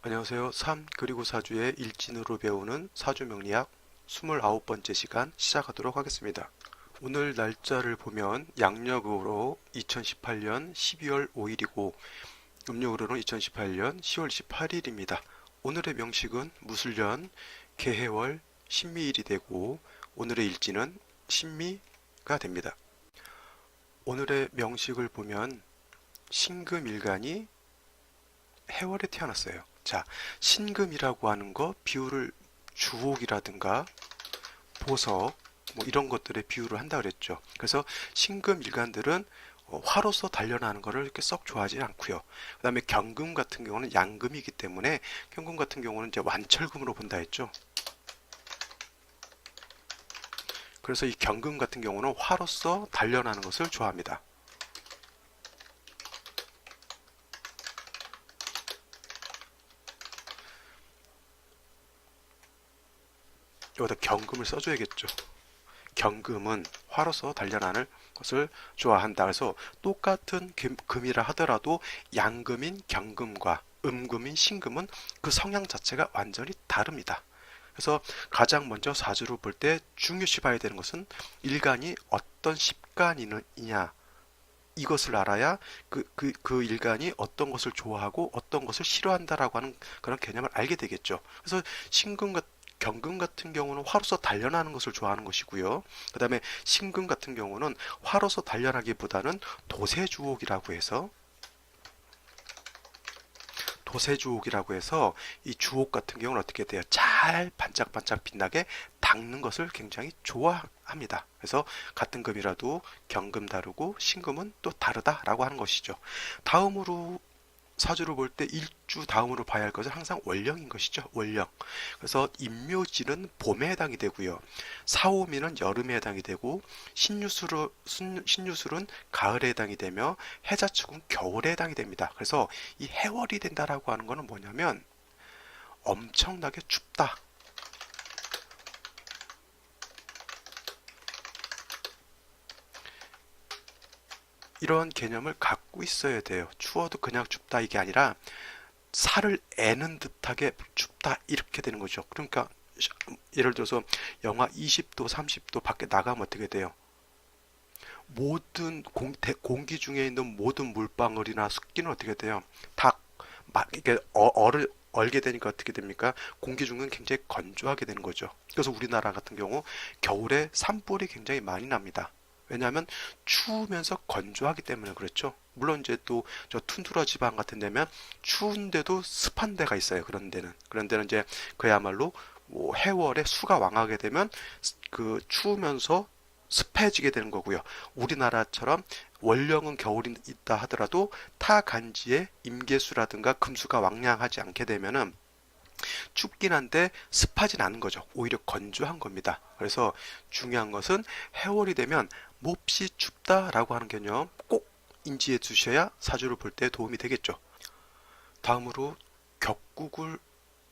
안녕하세요. 3 그리고 4주의 일진으로 배우는 사주명리학 29번째 시간 시작하도록 하겠습니다. 오늘 날짜를 보면 양력으로 2018년 12월 5일이고 음력으로는 2018년 10월 18일입니다. 오늘의 명식은 무술년 개해월 신미일이 되고 오늘의 일진은 신미가 됩니다. 오늘의 명식을 보면 신금일간이 해월에 태어났어요. 자, 신금이라고 하는 거 비유를 주옥이라든가 보석 뭐 이런 것들의 비유를 한다 그랬죠. 그래서 신금 일간들은 화로서 단련하는 거를 이렇게 썩 좋아하지 않고요. 그다음에 경금 같은 경우는 양금이기 때문에 경금 같은 경우는 이제 완철금으로 본다 했죠. 그래서 이 경금 같은 경우는 화로서 단련하는 것을 좋아합니다. 여기다 경금을 써줘야겠죠. 경금은 화로서 단련하는 것을 좋아한다. 그래서 똑같은 금이라 하더라도 양금인 경금과 음금인 신금은 그 성향 자체가 완전히 다릅니다. 그래서 가장 먼저 사주를 볼 때 중요시 봐야 되는 것은 일간이 어떤 십간이냐 이것을 알아야 그 일간이 어떤 것을 좋아하고 어떤 것을 싫어한다라고 하는 그런 개념을 알게 되겠죠. 그래서 경금 같은 경우는 화로서 단련하는 것을 좋아하는 것이고요. 그 다음에 신금 같은 경우는 화로서 단련하기보다는 도세주옥이라고 해서 이 주옥 같은 경우는 어떻게 돼요? 잘 반짝반짝 빛나게 닦는 것을 굉장히 좋아합니다. 그래서 같은 금이라도 경금 다르고 신금은 또 다르다라고 하는 것이죠. 다음으로 사주를 볼 때 일주 다음으로 봐야 할 것은 항상 월령인 것이죠. 월령. 그래서 임묘지는 봄에 해당이 되고요. 사오미는 여름에 해당이 되고 신유술은 가을에 해당이 되며 해자축은 겨울에 해당이 됩니다. 그래서 이 해월이 된다라고 하는 것은 뭐냐면 엄청나게 춥다. 이런 개념을 갖고 있어야 돼요. 추워도 그냥 춥다 이게 아니라 살을 애는 듯하게 춥다 이렇게 되는 거죠. 그러니까 예를 들어서 영하 20도, 30도 밖에 나가면 어떻게 돼요? 모든 공기 중에 있는 모든 물방울이나 습기는 어떻게 돼요? 다 이게 얼게 되니까 어떻게 됩니까? 공기 중은 굉장히 건조하게 되는 거죠. 그래서 우리나라 같은 경우 겨울에 산불이 굉장히 많이 납니다. 왜냐하면 추우면서 건조하기 때문에 그렇죠. 물론 이제 또 저 툰드라 지방 같은 데면 추운데도 습한 데가 있어요. 그런 데는 이제 그야말로 뭐 해월에 수가 왕하게 되면 그 추우면서 습해지게 되는 거고요. 우리나라처럼 원령은 겨울이 있다 하더라도 타 간지에 임계수라든가 금수가 왕량하지 않게 되면은 춥긴 한데 습하진 않은 거죠. 오히려 건조한 겁니다. 그래서 중요한 것은 해월이 되면 몹시 춥다라고 하는 개념 꼭 인지해 두셔야 사주를 볼 때 도움이 되겠죠. 다음으로 격국을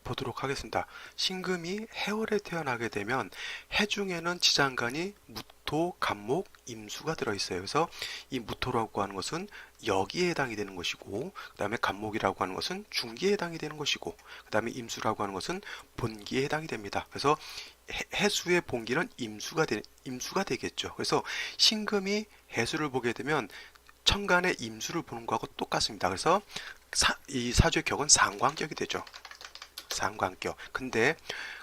보도록 하겠습니다. 신금이 해월에 태어나게 되면 해중에는 지장간이 무토, 간목, 임수가 들어있어요. 그래서 이 무토라고 하는 것은 여기에 해당이 되는 것이고 그 다음에 간목이라고 하는 것은 중기에 해당이 되는 것이고 그 다음에 임수라고 하는 것은 본기에 해당이 됩니다. 그래서 해수의 본기는 임수가 되겠죠. 그래서 신금이 해수를 보게 되면 천간의 임수를 보는 거하고 똑같습니다. 그래서 이 사주의 격은 상관격이 되죠. 상관격. 근데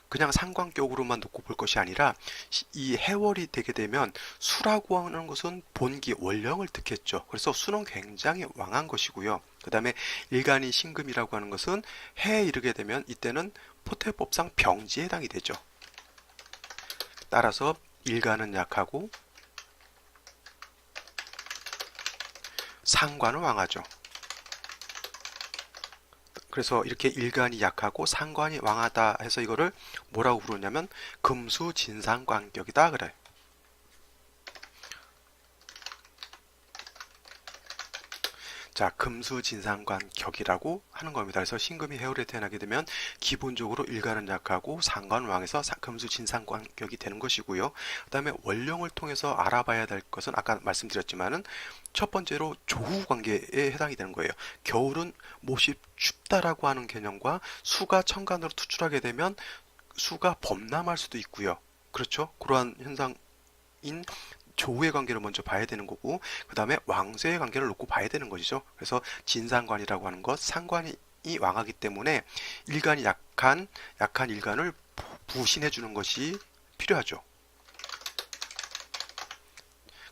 그냥 상관격으로만 놓고 볼 것이 아니라 이 해월이 되게 되면 수라고 하는 것은 본기 원령을 득했죠. 그래서 수는 굉장히 왕한 것이고요. 그 다음에 일간인 신금이라고 하는 것은 해에 이르게 되면 이때는 포태법상 병지에 해당이 되죠. 따라서 일간은 약하고 상관은 왕하죠. 그래서 이렇게 일간이 약하고 상관이 왕하다 해서 이거를 뭐라고 부르냐면 금수진상관격이다 그래. 자, 금수진상관격이라고 하는 겁니다. 그래서 신금이 해월에 태어나게 되면 기본적으로 일간은 약하고 상관은 왕에서 금수진상관격이 되는 것이고요. 그 다음에 원령을 통해서 알아봐야 될 것은 아까 말씀드렸지만은 첫 번째로 조후 관계에 해당이 되는 거예요. 겨울은 몹시 춥다라고 하는 개념과 수가 천간으로 투출하게 되면 수가 범람할 수도 있고요. 그렇죠? 그러한 현상인 조우의 관계를 먼저 봐야 되는 거고 그 다음에 왕세의 관계를 놓고 봐야 되는 것이죠. 그래서 진상관이라고 하는 것, 상관이 왕하기 때문에 일간이 약한 일간을 부신해 주는 것이 필요하죠.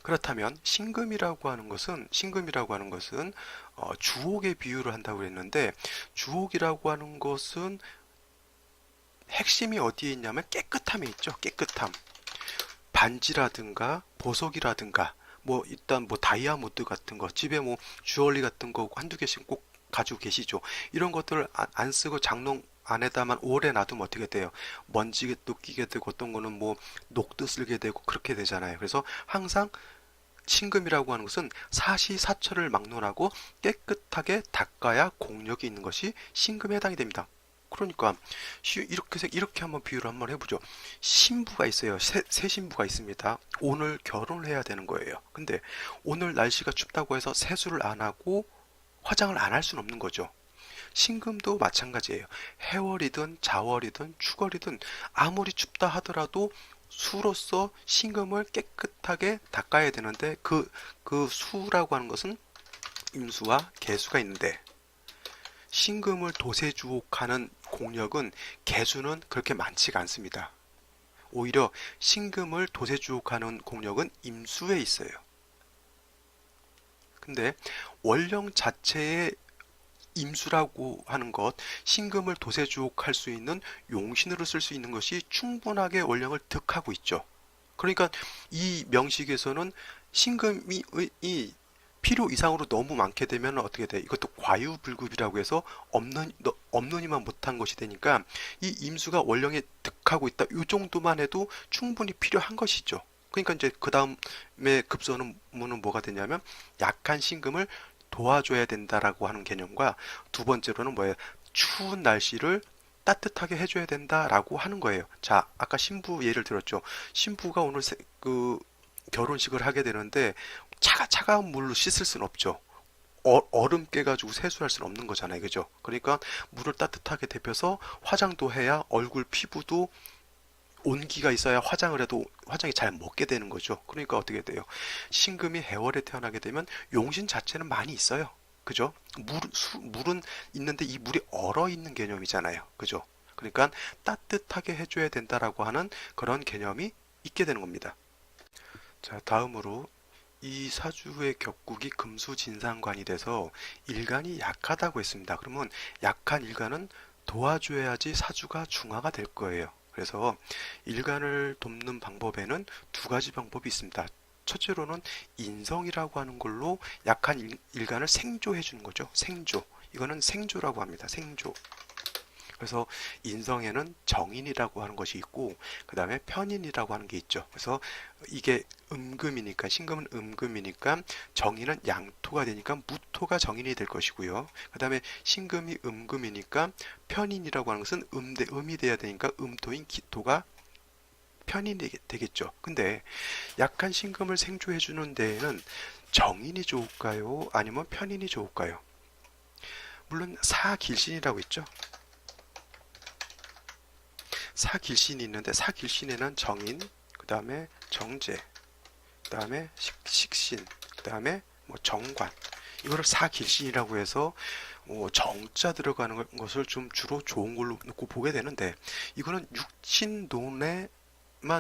그렇다면 신금이라고 하는 것은 주옥의 비유를 한다고 했는데 주옥이라고 하는 것은 핵심이 어디에 있냐면 깨끗함에 있죠. 깨끗함. 반지라든가 보석이라든가 뭐 일단 뭐 다이아몬드 같은 거 집에 뭐 주얼리 같은 거 한두 개씩 꼭 가지고 계시죠. 이런 것들을 안 쓰고 장롱 안에다만 오래 놔두면 어떻게 돼요? 먼지도 끼게 되고 어떤 거는 뭐 녹도 쓸게 되고 그렇게 되잖아요. 그래서 항상 신금이라고 하는 것은 사시사철을 막론하고 깨끗하게 닦아야 공력이 있는 것이 신금에 해당이 됩니다. 그러니까 이렇게 한번 비유를 한번 해보죠. 신부가 있어요. 새 신부가 있습니다. 오늘 결혼을 해야 되는 거예요. 근데 오늘 날씨가 춥다고 해서 세수를 안 하고 화장을 안 할 수는 없는 거죠. 신금도 마찬가지예요. 해월이든 자월이든 축월이든 아무리 춥다 하더라도 수로서 신금을 깨끗하게 닦아야 되는데 그 수라고 하는 것은 임수와 개수가 있는데 신금을 도세주옥하는 공력은 개수는 그렇게 많지가 않습니다. 오히려 신금을 도세주옥하는 공력은 임수에 있어요. 근데 원령 자체의 임수라고 하는 것, 신금을 도세주옥할 수 있는 용신으로 쓸 수 있는 것이 충분하게 원령을 득하고 있죠. 그러니까 이 명식에서는 신금이 필요 이상으로 너무 많게 되면 어떻게 돼? 이것도 과유불급이라고 해서 없느니만 못한 것이 되니까 이 임수가 원령에 득하고 있다. 이 정도만 해도 충분히 필요한 것이죠. 그러니까 이제 그 다음에 급선은 뭐가 되냐면 약한 신금을 도와줘야 된다라고 하는 개념과 두 번째로는 뭐예요? 추운 날씨를 따뜻하게 해줘야 된다라고 하는 거예요. 자, 아까 신부 예를 들었죠. 신부가 오늘 결혼식을 하게 되는데 차가운 물로 씻을 수는 없죠. 얼음 깨가지고 세수할 수는 없는 거잖아요. 그죠? 그러니까 물을 따뜻하게 데펴서 화장도 해야 얼굴 피부도 온기가 있어야 화장을 해도 화장이 잘 먹게 되는 거죠. 그러니까 어떻게 돼요? 신금이 해월에 태어나게 되면 용신 자체는 많이 있어요. 그죠? 물은 있는데 이 물이 얼어 있는 개념이잖아요. 그죠? 그러니까 따뜻하게 해줘야 된다라고 하는 그런 개념이 있게 되는 겁니다. 자, 다음으로 이 사주의 격국이 금수진상관이 돼서 일간이 약하다고 했습니다. 그러면 약한 일간은 도와줘야지 사주가 중화가 될 거예요. 그래서 일간을 돕는 방법에는 두 가지 방법이 있습니다. 첫째로는 인성이라고 하는 걸로 약한 일간을 생조해 주는 거죠. 생조. 이거는 생조라고 합니다. 생조. 그래서 인성에는 정인이라고 하는 것이 있고 그 다음에 편인이라고 하는 게 있죠. 그래서 이게 음금이니까 신금은 음금이니까 정인은 양토가 되니까 무토가 정인이 될 것이고요. 그 다음에 신금이 음금이니까 편인이라고 하는 것은 대 음이 돼야 되니까 음토인 기토가 편인이 되겠죠. 근데 약한 신금을 생조해 주는 데에는 정인이 좋을까요? 아니면 편인이 좋을까요? 물론 사길신이라고 있죠. 사길신이 있는데 사길신에는 정인, 그 다음에 정제, 그 다음에 식신, 그 다음에 뭐 정관 이거를 사길신이라고 해서 정자 들어가는 것을 좀 주로 좋은 걸로 놓고 보게 되는데 이거는 육친론에만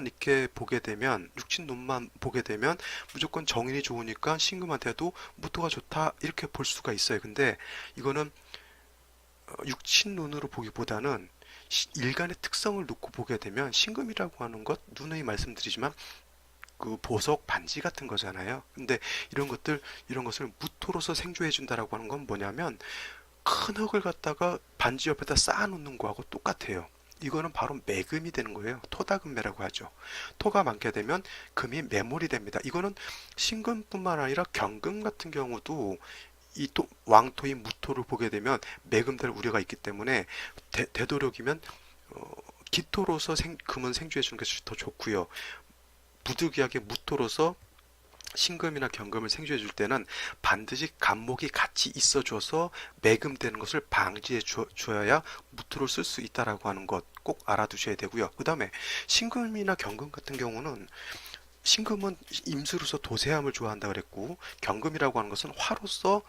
이렇게 보게 되면 육친론만 보게 되면 무조건 정인이 좋으니까 신금한테도 무토가 좋다 이렇게 볼 수가 있어요. 근데 이거는 육친론으로 보기보다는 일간의 특성을 놓고 보게 되면 신금이라고 하는 것 누누이 말씀드리지만 그 보석 반지 같은 거잖아요. 근데 이런 것을 무토로서 생조해 준다라고 하는 건 뭐냐면 큰 흙을 갖다가 반지 옆에다 쌓아 놓는 거하고 똑같아요. 이거는 바로 매금이 되는 거예요. 토다금매라고 하죠. 토가 많게 되면 금이 매몰이 됩니다. 이거는 신금뿐만 아니라 경금 같은 경우도 이 왕토인 무토를 보게 되면 매금될 우려가 있기 때문에 되도록이면 기토로서 금은 생주해 주는 것이 더 좋고요. 부득이하게 무토로서 신금이나 경금을 생주해 줄 때는 반드시 간목이 같이 있어 줘서 매금되는 것을 방지해 줘야 무토를 쓸 수 있다라고 하는 것 꼭 알아두셔야 되고요. 그 다음에 신금이나 경금 같은 경우는 신금은 임수로서 도세함을 좋아한다 그랬고, 경금이라고 하는 것은 화로서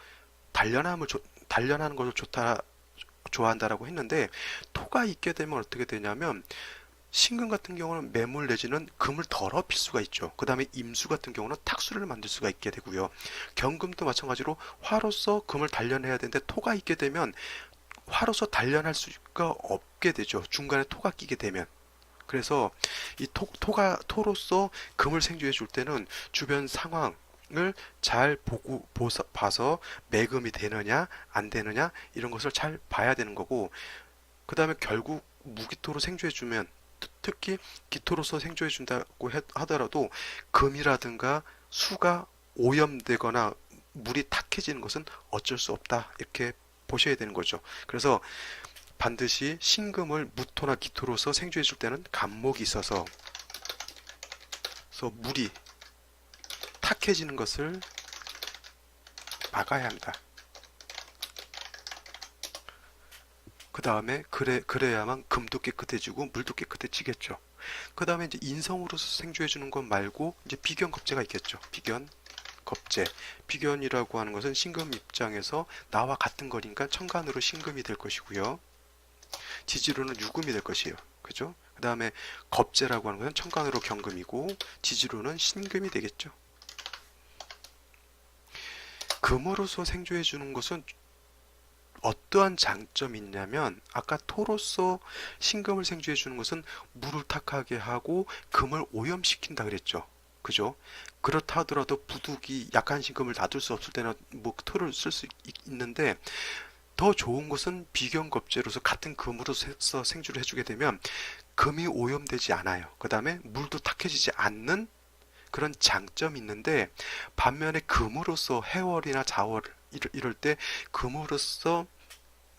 단련하는 것을 좋아한다라고 했는데, 토가 있게 되면 어떻게 되냐면 신금 같은 경우는 매물 내지는 금을 더럽힐 수가 있죠. 그 다음에 임수 같은 경우는 탁수를 만들 수가 있게 되고요. 경금도 마찬가지로 화로서 금을 단련해야 되는데 토가 있게 되면 화로서 단련할 수가 없게 되죠. 중간에 토가 끼게 되면. 그래서 이 토로서 금을 생주해 줄 때는 주변 상황을 잘 봐서 매금이 되느냐 안 되느냐 이런 것을 잘 봐야 되는 거고, 그 다음에 결국 무기토로 생주해 주면, 특히 기토로서 생주해 준다고 하더라도 금이라든가 수가 오염되거나 물이 탁해지는 것은 어쩔 수 없다, 이렇게 보셔야 되는 거죠. 그래서 반드시 신금을 무토나 기토로서 생주해 줄 때는 간목이 있어서 물이 탁해지는 것을 막아야 한다. 그 다음에 그래야만 금도 깨끗해지고 물도 깨끗해지겠죠. 그 다음에 이제 인성으로서 생주해 주는 것 말고 이제 비견겁제가 있겠죠. 비견이라고 하는 것은 신금 입장에서 나와 같은 거니까 천간으로 신금이 될 것이고요. 지지로는 유금이 될 것이에요. 그죠? 그 다음에 겁제라고 하는 것은 천간으로 경금이고 지지로는 신금이 되겠죠. 금으로서 생주해 주는 것은 어떠한 장점이 있냐면, 아까 토로서 신금을 생주해 주는 것은 물을 탁하게 하고 금을 오염시킨다 그랬죠. 그죠? 그렇다 하더라도 부득이 약한 신금을 놔둘 수 없을 때는 뭐 토를 쓸 수 있는데, 더 좋은 것은 비견겁제로서 같은 금으로서 생주를 해주게 되면 금이 오염되지 않아요. 그 다음에 물도 탁해지지 않는 그런 장점이 있는데, 반면에 금으로서 해월이나 자월 이럴 때 금으로서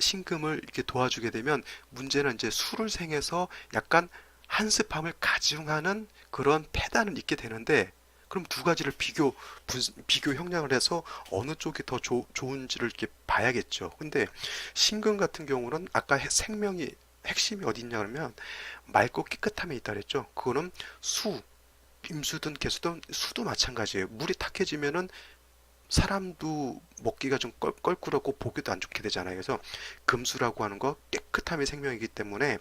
신금을 이렇게 도와주게 되면 문제는 이제 수를 생해서 약간 한습함을 가중하는 그런 패단은 있게 되는데, 그럼 두 가지를 비교 형량을 해서 어느 쪽이 더 좋은지를 이렇게 봐야겠죠. 근데 신금 같은 경우는 아까 생명이 핵심이 어디 있냐 그러면 맑고 깨끗함에 있다 그랬죠. 그거는 임수든 개수든 수도 마찬가지예요. 물이 탁해지면은 사람도 먹기가 좀 껄끄럽고 보기도 안 좋게 되잖아요. 그래서 금수라고 하는 거 깨끗함이 생명이기 때문에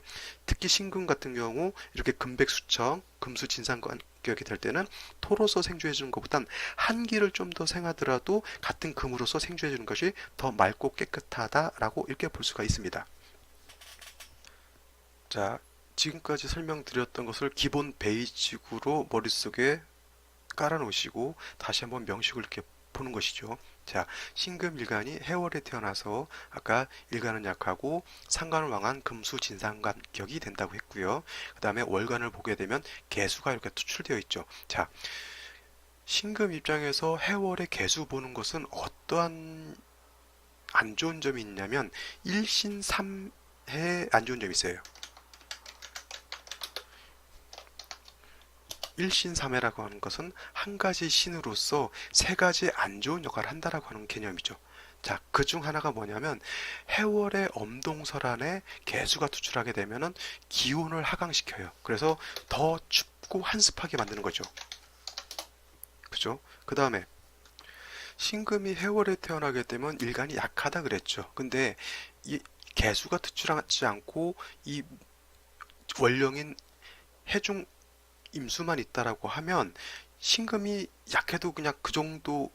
특히 신금 같은 경우 이렇게 금백수청, 금수 진상관격이 될 때는 토로서 생주해 주는 것보단 한 기를 좀 더 생하더라도 같은 금으로서 생주해 주는 것이 더 맑고 깨끗하다라고 이렇게 볼 수가 있습니다. 자, 지금까지 설명드렸던 것을 기본 베이직으로 머릿속에 깔아놓으시고 다시 한번 명식을 이렇게 보는 것이죠. 자, 신금일간이 해월에 태어나서 아까 일간은 약하고 상간을 왕한 금수 진상관격이 된다고 했고요. 그 다음에 월간을 보게 되면 개수가 이렇게 투출되어 있죠. 자, 신금 입장에서 해월에 개수 보는 것은 어떠한 안 좋은 점이 있냐면 일신삼해 안 좋은 점이 있어요. 일신삼해라고 하는 것은 한 가지 신으로서 세 가지 안 좋은 역할을 한다라고 하는 개념이죠. 자, 그 중 하나가 뭐냐면 해월의 엄동설안에 개수가 투출하게 되면은 기온을 하강시켜요. 그래서 더 춥고 한습하게 만드는 거죠. 그죠? 그 다음에 신금이 해월에 태어나게 되면 일간이 약하다 그랬죠. 근데 이 개수가 투출하지 않고 이 원령인 해중 임수만 있다라고 하면 신금이 약해도 그냥 그 정도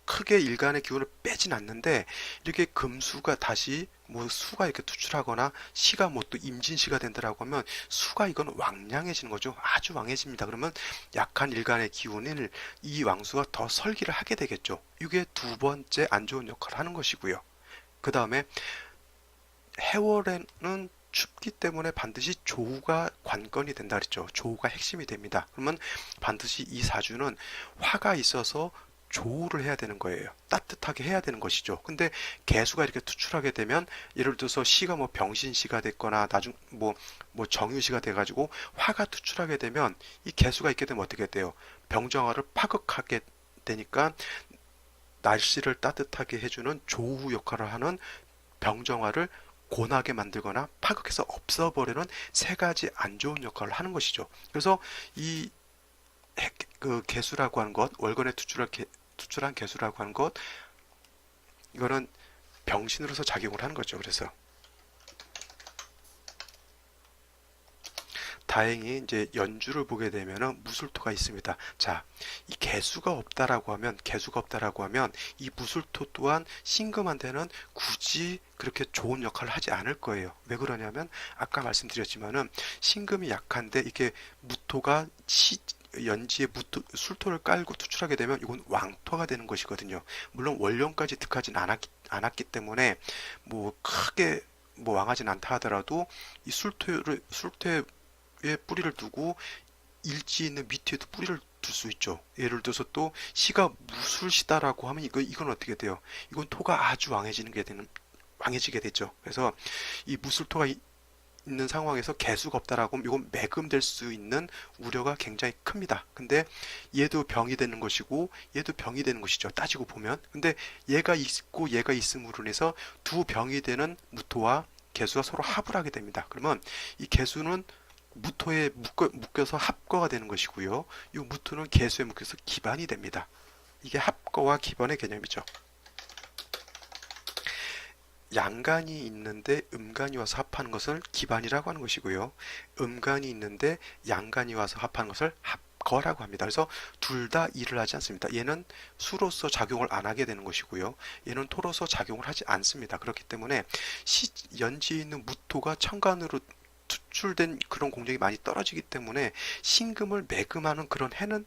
크게 일간의 기운을 빼진 않는데, 이렇게 금수가 다시 뭐 수가 이렇게 투출하거나 시가 뭐 또 임진시가 된다라고 하면 수가 이건 왕량해지는 거죠. 아주 왕해집니다. 그러면 약한 일간의 기운을 이 왕수가 더 설기를 하게 되겠죠. 이게 두 번째 안 좋은 역할을 하는 것이고요. 그 다음에 해월에는 춥기 때문에 반드시 조우가 관건이 된다 그랬죠. 조우가 핵심이 됩니다. 그러면 반드시 이 사주는 화가 있어서 조우를 해야 되는 거예요. 따뜻하게 해야 되는 것이죠. 근데 개수가 이렇게 투출하게 되면 예를 들어서 시가 뭐 병신시가 됐거나 나중 뭐 정유시가 돼가지고 화가 투출하게 되면 이 개수가 있게 되면 어떻게 돼요? 병정화를 파극하게 되니까 날씨를 따뜻하게 해주는 조우 역할을 하는 병정화를 고나게 만들거나 파극해서 없애버리는 세 가지 안 좋은 역할을 하는 것이죠. 그래서 이 그 개수라고 하는 것, 월간에 투출한 개수라고 하는 것, 이거는 병신으로서 작용을 하는 거죠. 그래서 다행히 이제 연주를 보게 되면은 무술토가 있습니다. 자, 이 개수가 없다라고 하면 이 무술토 또한 신금한테는 굳이 그렇게 좋은 역할을 하지 않을 거예요. 왜 그러냐면 아까 말씀드렸지만은 신금이 약한데 이게 무토가 연지에 술토를 깔고 투출하게 되면 이건 왕토가 되는 것이거든요. 물론 원령까지 득하진 않았기 때문에 뭐 크게 뭐 왕하진 않다 하더라도 이 술토에 뿌리를 두고 일지 있는 밑에도 뿌리를 둘 수 있죠. 예를 들어서 또 시가 무술시다라고 하면 이건 어떻게 돼요? 이건 토가 아주 왕해지게 되죠. 그래서 이 무술토가 있는 상황에서 개수가 없다라고 하면 이건 매금될 수 있는 우려가 굉장히 큽니다. 근데 얘도 병이 되는 것이고 얘도 병이 되는 것이죠. 따지고 보면. 근데 얘가 있고 얘가 있음으로 인해서 두 병이 되는 무토와 개수가 서로 합을 하게 됩니다. 그러면 이 개수는 무토에 묶여서 합거가 되는 것이고요. 이 무토는 개수에 묶여서 기반이 됩니다. 이게 합거와 기반의 개념이죠. 양간이 있는데 음간이 와서 합하는 것을 기반이라고 하는 것이고요. 음간이 있는데 양간이 와서 합하는 것을 합거라고 합니다. 그래서 둘 다 일을 하지 않습니다. 얘는 수로서 작용을 안 하게 되는 것이고요. 얘는 토로서 작용을 하지 않습니다. 그렇기 때문에 연지에 있는 무토가 천간으로 투출된 그런 공력이 많이 떨어지기 때문에 신금을 매금하는 그런 해는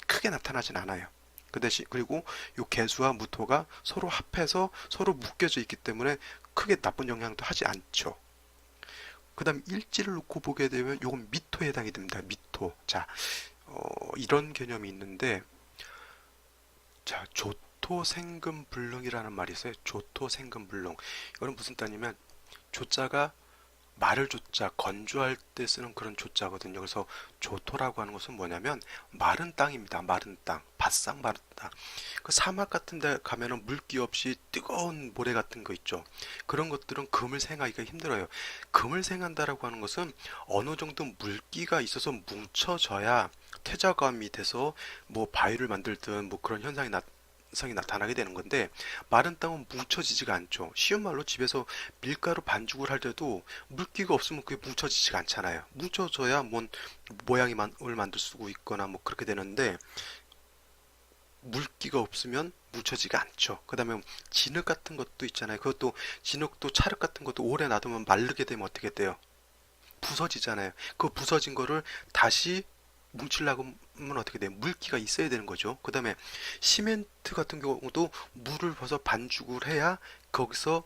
크게 나타나진 않아요. 그 대신 그리고 요 개수와 무토가 서로 합해서 서로 묶여져 있기 때문에 크게 나쁜 영향도 하지 않죠. 그 다음 일지를 놓고 보게 되면 요건 미토에 해당이 됩니다. 미토. 자, 이런 개념이 있는데, 자, 조토생금불능이라는 말이 있어요. 조토생금불능. 이거는 무슨 뜻이냐면 조자가 말을 조자, 건조할 때 쓰는 그런 조자거든요. 그래서 조토라고 하는 것은 뭐냐면 마른 땅입니다. 마른 땅, 바싹 마른 땅. 그 사막 같은 데 가면은 물기 없이 뜨거운 모래 같은 거 있죠. 그런 것들은 금을 생하기가 힘들어요. 금을 생한다라고 하는 것은 어느 정도 물기가 있어서 뭉쳐져야 퇴적감이 돼서 뭐 바위를 만들든 뭐 그런 현상이 나타나게 되는 건데, 마른 땅은 뭉쳐지지가 않죠. 쉬운 말로 집에서 밀가루 반죽을 할 때도 물기가 없으면 그게 뭉쳐지지가 않잖아요. 뭉쳐져야 뭔 모양을 만들 수 있거나 뭐 그렇게 되는데, 물기가 없으면 뭉쳐지가 않죠. 그 다음에 진흙 같은 것도 있잖아요. 그것도 진흙도 찰흙 같은 것도 오래 놔두면 마르게 되면 어떻게 돼요? 부서지잖아요. 그 부서진 거를 다시 뭉치려고 하면 어떻게 돼요? 물기가 있어야 되는 거죠. 그 다음에 시멘트 같은 경우도 물을 벗어 반죽을 해야 거기서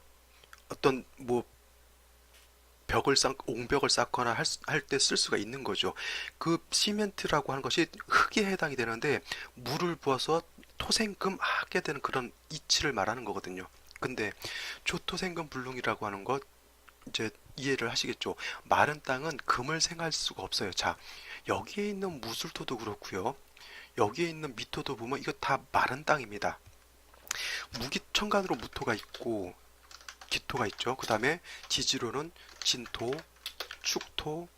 어떤 뭐 옹벽을 쌓거나 할 때 쓸 수가 있는 거죠. 그 시멘트라고 하는 것이 흙에 해당이 되는데 물을 부어서 토생금 하게 되는 그런 이치를 말하는 거거든요. 근데 조토생금 불능이라고 하는 것 이제 이해를 하시겠죠. 마른 땅은 금을 생할 수가 없어요. 자, 여기에 있는 무술토도 그렇고요. 여기에 있는 미토도 보면 이거 다 마른 땅입니다. 무기천간으로 무토가 있고 기토가 있죠. 그 다음에 지지로는 진토, 축토,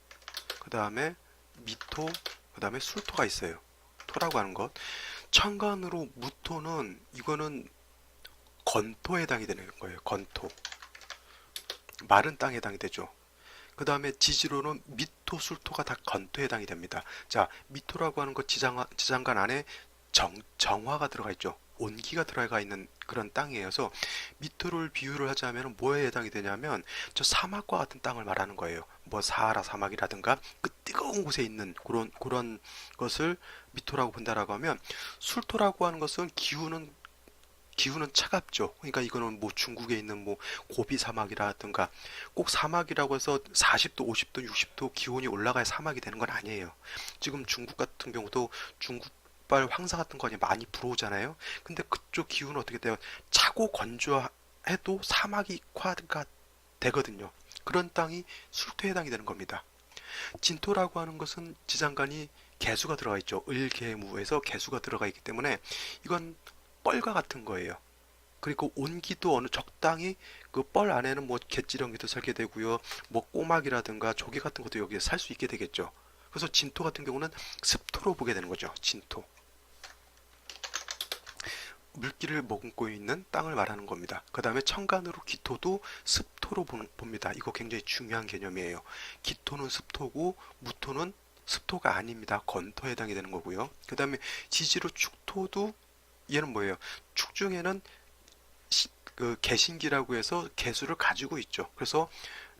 그 다음에 미토, 그 다음에 술토가 있어요. 토라고 하는 것. 천간으로 무토는 이거는 건토에 해당이 되는 거예요. 건토. 마른 땅에 해당이 되죠. 그 다음에 지지로는 미토, 술토가 다 건토에 해당이 됩니다. 자, 미토라고 하는 것 지장간 안에 정화가 들어가 있죠. 온기가 들어가 있는 그런 땅이에요. 그래서 미토를 비유를 하자면 뭐에 해당이 되냐면 저 사막과 같은 땅을 말하는 거예요. 뭐 사하라 사막이라든가 그 뜨거운 곳에 있는 그런 것을 미토라고 본다라고 하면, 술토라고 하는 것은 기후는 차갑죠. 그러니까 이거는 뭐 중국에 있는 뭐 고비 사막이라든가 꼭 사막이라고 해서 40도, 50도, 60도 기온이 올라가야 사막이 되는 건 아니에요. 지금 중국 같은 경우도 중국 족발, 황사 같은 거 많이 불어오잖아요. 근데 그쪽 기후는 어떻게 돼요? 차고 건조해도 사막이화가 되거든요. 그런 땅이 술토에 해당이 되는 겁니다. 진토라고 하는 것은 지장간이 개수가 들어가 있죠. 을개무에서 개수가 들어가 있기 때문에 이건 뻘과 같은 거예요. 그리고 온기도 어느 적당히 그 뻘 안에는 뭐 갯지렁이도 살게 되고요. 뭐 꼬막이라든가 조개 같은 것도 여기에 살 수 있게 되겠죠. 그래서 진토 같은 경우는 습토로 보게 되는 거죠. 진토. 물기를 머금고 있는 땅을 말하는 겁니다. 그 다음에 천간으로 기토도 습토로 봅니다. 이거 굉장히 중요한 개념이에요. 기토는 습토고 무토는 습토가 아닙니다. 건토에 해당이 되는 거고요. 그 다음에 지지로 축토도 얘는 뭐예요? 축중에는 그 개신기라고 해서 개수를 가지고 있죠. 그래서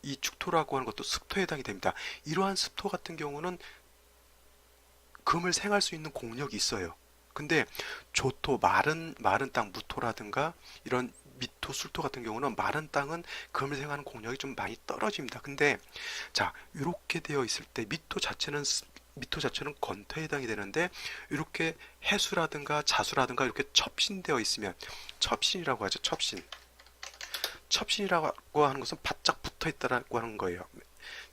이 축토라고 하는 것도 습토에 해당이 됩니다. 이러한 습토 같은 경우는 금을 생할 수 있는 공력이 있어요. 근데 조토, 마른 땅, 무토라든가 이런 미토, 술토 같은 경우는 마른 땅은 금을 생하는 공력이 좀 많이 떨어집니다. 근데 자, 이렇게 되어 있을 때 미토 자체는 건토에 해당이 되는데 이렇게 해수라든가 자수라든가 이렇게 첩신되어 있으면 첩신이라고 하죠. 첩신. 첩신이라고 하는 것은 바짝 붙어 있다라고 하는 거예요.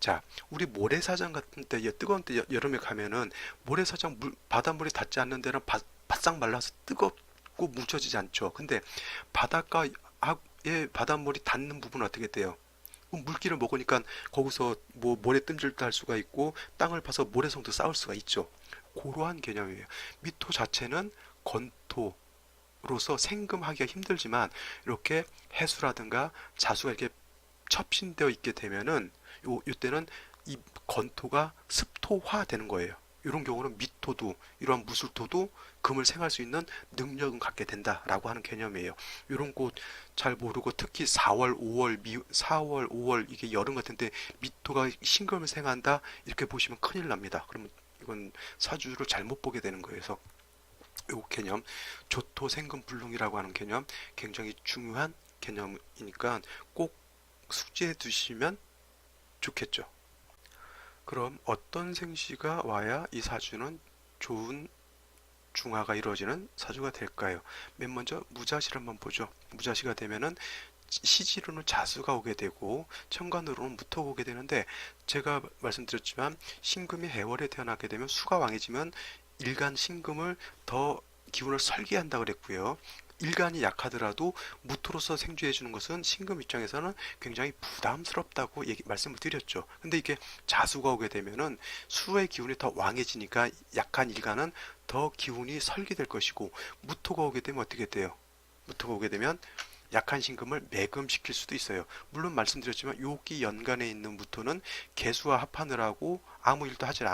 자, 우리 모래사장 같은 때, 뜨거운 때 여름에 가면은 모래사장 바닷물이 닿지 않는 데는 바싹 말라서 뜨겁고 뭉쳐지지 않죠. 근데 바닷가에 바닷물이 닿는 부분은 어떻게 돼요? 물기를 먹으니까 거기서 뭐 모래 뜸질도 할 수가 있고 땅을 파서 모래성도 쌓을 수가 있죠. 그러한 개념이에요. 미토 자체는 건토로서 생금하기가 힘들지만 이렇게 해수라든가 자수가 이렇게 첩신되어 있게 되면은 요때는 이 건토가 습토화 되는 거예요. 이런 경우는 미토도 이러한 무술토도 금을 생할 수 있는 능력은 갖게 된다라고 하는 개념이에요. 이런 곳 잘 모르고 특히 4월, 5월, 4월, 5월 이게 여름 같은데 미토가 신금을 생한다 이렇게 보시면 큰일 납니다. 그러면 이건 사주를 잘못 보게 되는 거예요. 그래서 이 개념 조토 생금 불능이라고 하는 개념 굉장히 중요한 개념이니까 꼭 숙지해 두시면 좋겠죠. 그럼 어떤 생시가 와야 이 사주는 좋은 중화가 이루어지는 사주가 될까요? 맨 먼저 무자시를 한번 보죠. 무자시가 되면은 시지로는 자수가 오게 되고 천간으로는 무토가 오게 되는데 제가 말씀드렸지만 신금이 해월에 태어나게 되면 수가 왕해지면 일간 신금을 더 기운을 설계한다 그랬고요. 일간이 약하더라도 무토로서 생주해 주는 것은 신금 입장에서는 굉장히 부담스럽다고 말씀을 드렸죠. 근데 이게 자수가 오게 되면은 수의 기운이 더 왕해지니까 약한 일간은 더 기운이 설계될 것이고 무토가 오게 되면 어떻게 돼요? 무토가 오게 되면 약한 신금을 매금시킬 수도 있어요. 물론 말씀드렸지만 요기 연간에 있는 무토는 개수와 합판을 하고 아무 일도 하지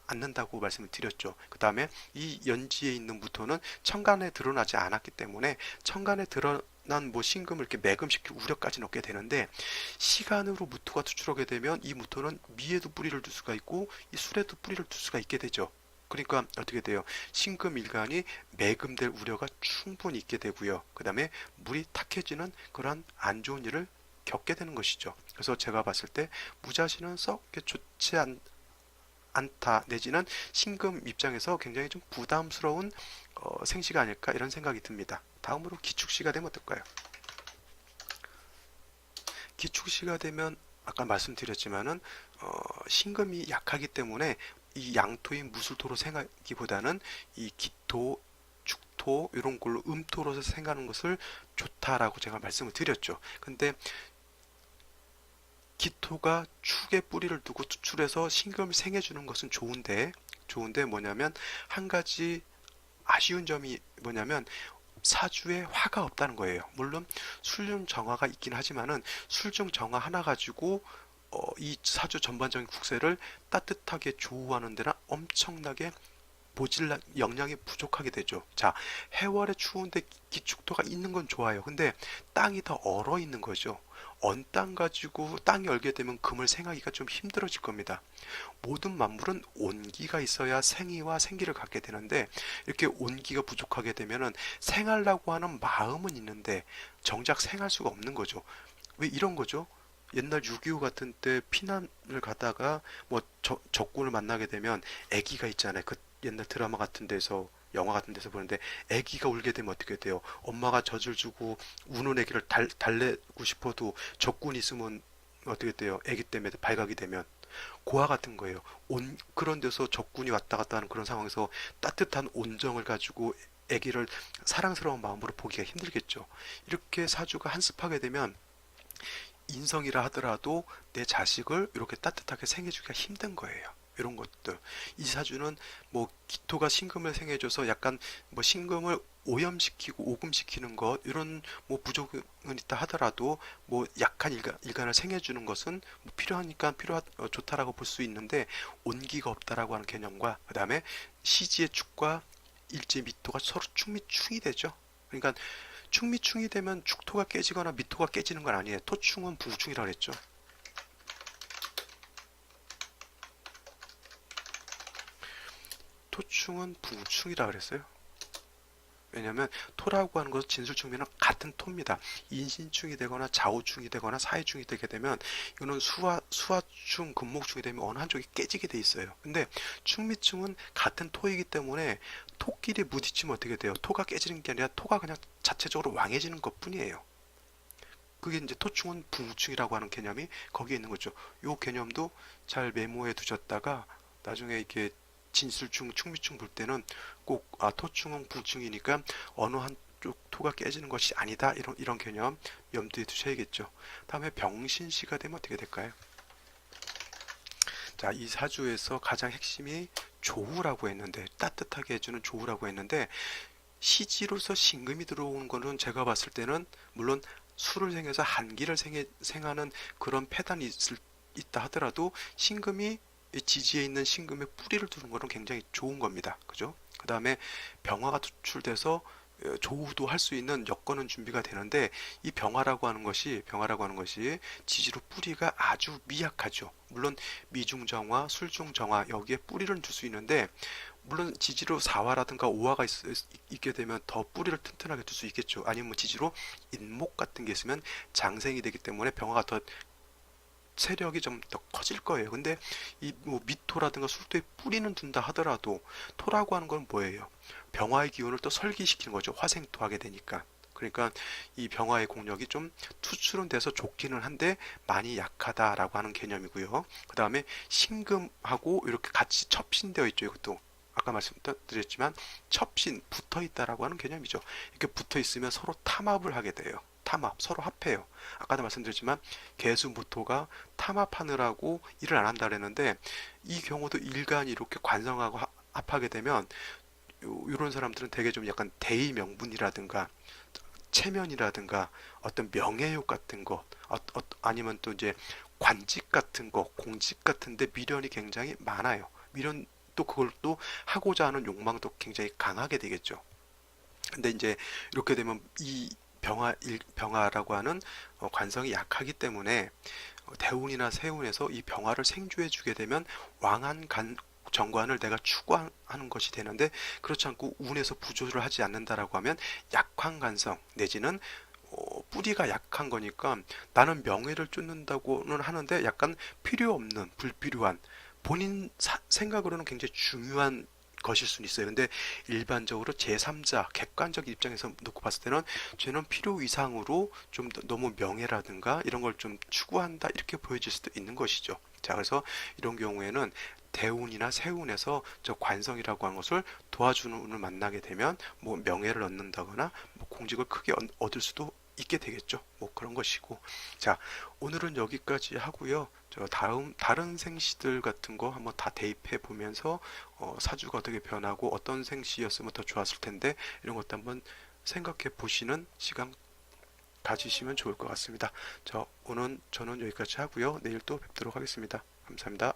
않는다고 말씀을 드렸죠. 그 다음에 이 연지에 있는 무토는 천간에 드러나지 않았기 때문에 천간에 드러난 뭐 신금을 이렇게 매금시킬 우려까지는 없게 되는데 시간으로 무토가 투출하게 되면 이 무토는 미에도 뿌리를 둘 수가 있고 이 술에도 뿌리를 둘 수가 있게 되죠. 그러니까 어떻게 돼요? 신금 일간이 매금될 우려가 충분히 있게 되고요. 그 다음에 물이 탁해지는 그런 안 좋은 일을 겪게 되는 것이죠. 그래서 제가 봤을 때 무자신은 썩 좋지 않다 내지는 신금 입장에서 굉장히 좀 부담스러운 생시가 아닐까 이런 생각이 듭니다. 다음으로 기축시가 되면 어떨까요? 기축시가 되면 아까 말씀드렸지만은 신금이 약하기 때문에 이 양토인 무술토로 생각하기보다는 이 기토, 축토 이런 걸로 음토로서 생각하는 것을 좋다라고 제가 말씀을 드렸죠. 근데 기토가 축에 뿌리를 두고 투출해서 신금을 생해주는 것은 좋은데 뭐냐면 한 가지 아쉬운 점이 뭐냐면 사주에 화가 없다는 거예요. 물론 술중 정화가 있긴 하지만은 술중 정화 하나 가지고 이 사주 전반적인 국세를 따뜻하게 조우하는 데는 엄청나게 모질라 영양이 부족하게 되죠. 자, 해월에 추운데 기축토가 있는 건 좋아요. 근데 땅이 더 얼어 있는 거죠. 언 땅 가지고 땅이 얼게 되면 금을 생하기가 좀 힘들어질 겁니다. 모든 만물은 온기가 있어야 생이와 생기를 갖게 되는데 이렇게 온기가 부족하게 되면은 생하려고 하는 마음은 있는데 정작 생할 수가 없는 거죠. 왜 이런 거죠? 옛날 6.25 같은 때 피난을 가다가 뭐 적군을 만나게 되면 아기가 있잖아요. 그 옛날 드라마 같은 데서 영화 같은 데서 보는데 아기가 울게 되면 어떻게 돼요? 엄마가 젖을 주고 우는 아기를 달래고 싶어도 적군이 있으면 어떻게 돼요? 아기 때문에 발각이 되면 고아 같은 거예요. 그런 데서 적군이 왔다 갔다 하는 그런 상황에서 따뜻한 온정을 가지고 아기를 사랑스러운 마음으로 보기가 힘들겠죠. 이렇게 사주가 한습하게 되면 인성이라 하더라도 내 자식을 이렇게 따뜻하게 생해주기가 힘든 거예요. 이런 것들. 이 사주는 뭐 기토가 신금을 생해줘서 약간 뭐 신금을 오염시키고 오금시키는 것 이런 뭐 부족은 있다 하더라도 뭐 약한 일간을 생해주는 것은 뭐 필요하니까 좋다라고 볼 수 있는데 온기가 없다라고 하는 개념과 그 다음에 시지의 축과 일지의 미토가 서로 충이 되죠. 그러니까 충이 되면 축토가 깨지거나 미토가 깨지는 건 아니에요. 토충은 부충이라고 그랬죠. 토충은 부충이라 그랬어요. 왜냐하면 토라고 하는 것은 진술충이랑 같은 토입니다. 인신충이 되거나 좌우충이 되거나 사이충이 되게 되면 이거는 수화충, 금목충이 되면 어느 한쪽이 깨지게 돼 있어요. 근데 충미충은 같은 토이기 때문에 토끼리 부딪히면 어떻게 돼요? 토가 깨지는 게 아니라 토가 그냥 자체적으로 왕해지는 것 뿐이에요. 그게 이제 토충은 부충이라고 하는 개념이 거기에 있는 거죠. 요 개념도 잘 메모해 두셨다가 나중에 이렇게 진술충, 충미충 볼 때는 꼭 토충은 부충이니까 어느 한쪽 토가 깨지는 것이 아니다 이런 개념 염두에 두셔야겠죠. 다음에 병신시가 되면 어떻게 될까요? 자, 이 사주에서 가장 핵심이 조우라고 했는데 따뜻하게 해주는 조우라고 했는데 시지로서 신금이 들어오는 거는 제가 봤을 때는 물론 수를 생해서 한기를 생하는 그런 패단이 있다 하더라도 신금이 지지에 있는 신금의 뿌리를 두는 거는 굉장히 좋은 겁니다. 그죠? 그 다음에 병화가 투출돼서 조우도 할 수 있는 여건은 준비가 되는데 이 병화라고 하는 것이 지지로 뿌리가 아주 미약하죠. 물론 미중정화, 술중정화 여기에 뿌리를 둘 수 있는데 물론 지지로 4화라든가 5화가 있게 되면 더 뿌리를 튼튼하게 둘 수 있겠죠. 아니면 뭐 지지로 인목 같은 게 있으면 장생이 되기 때문에 병화가 더 세력이 좀 더 커질 거예요. 근데 이 뭐 미토라든가 술도에 뿌리는 둔다 하더라도 토라고 하는 건 뭐예요? 병화의 기운을 또 설기시키는 거죠. 화생토하게 되니까. 그러니까 이 병화의 공력이 좀 투출은 돼서 좋기는 한데 많이 약하다라고 하는 개념이고요. 그 다음에 신금하고 이렇게 같이 첩신되어 있죠. 이것도 아까 말씀드렸지만 첩신 붙어 있다라고 하는 개념이죠. 이렇게 붙어 있으면 서로 탐합을 하게 돼요. 탐합 서로 합해요. 아까도 말씀드렸지만 개수무토가 탐합하느라고 일을 안 한다 그랬는데 이 경우도 일간이 이렇게 관성하고 합하게 되면 이런 사람들은 되게 좀 약간 대의 명분이라든가 체면이라든가 어떤 명예욕 같은 거 아니면 또 이제 관직 같은 거 공직 같은데 미련이 굉장히 많아요. 미련 또 그걸 또 하고자 하는 욕망도 굉장히 강하게 되겠죠. 근데 이제 이렇게 되면 이 병화라고 하는 관성이 약하기 때문에 대운이나 세운에서 이 병화를 생주해 주게 되면 왕한 정관을 내가 추구하는 것이 되는데 그렇지 않고 운에서 부조를 하지 않는다라고 하면 약한 간성 내지는 뿌리가 약한 거니까 나는 명예를 쫓는다고는 하는데 약간 필요 없는 불필요한 본인 생각으로는 굉장히 중요한 것일 수는 있어요. 근데 일반적으로 제3자 객관적 입장에서 놓고 봤을 때는 쟤는 필요 이상으로 좀 너무 명예라든가 이런 걸 좀 추구한다 이렇게 보여질 수도 있는 것이죠. 자, 그래서 이런 경우에는 대운이나 세운에서 저 관성이라고 하는 것을 도와주는 운을 만나게 되면 뭐 명예를 얻는다거나 뭐 공직을 크게 얻을 수도 있게 되겠죠. 뭐 그런 것이고. 자, 오늘은 여기까지 하고요. 저 다른 생시들 같은 거 한번 다 대입해 보면서 사주가 어떻게 변하고 어떤 생시였으면 더 좋았을 텐데 이런 것도 한번 생각해 보시는 시간 가지시면 좋을 것 같습니다. 오늘 저는 여기까지 하고요. 내일 또 뵙도록 하겠습니다. 감사합니다.